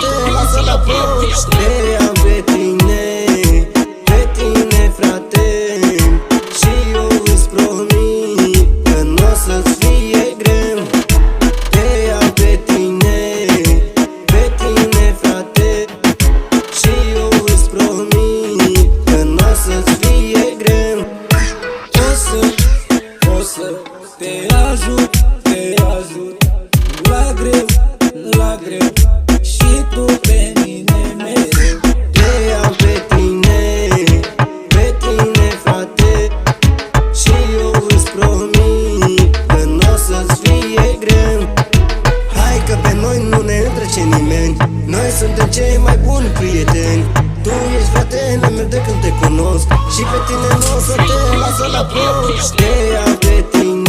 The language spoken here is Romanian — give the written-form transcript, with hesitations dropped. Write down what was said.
te lasă la post. Te am pe tine frate, și eu îți promit că n-o să-ți fie greu. Te am pe tine frate, și eu îți promit că n-o să-ți fie greu. O să te ajut la greu, și tu pe mine mereu. Te am pe tine frate, și eu îți promit că n-o să-ți fie greu. Hai că pe noi nu ne întrece nimeni, noi suntem cei mai buni prieteni. Tu ești fratele meu de când te cunosc, și pe tine n-o să te lasă la prost. Te am pe tine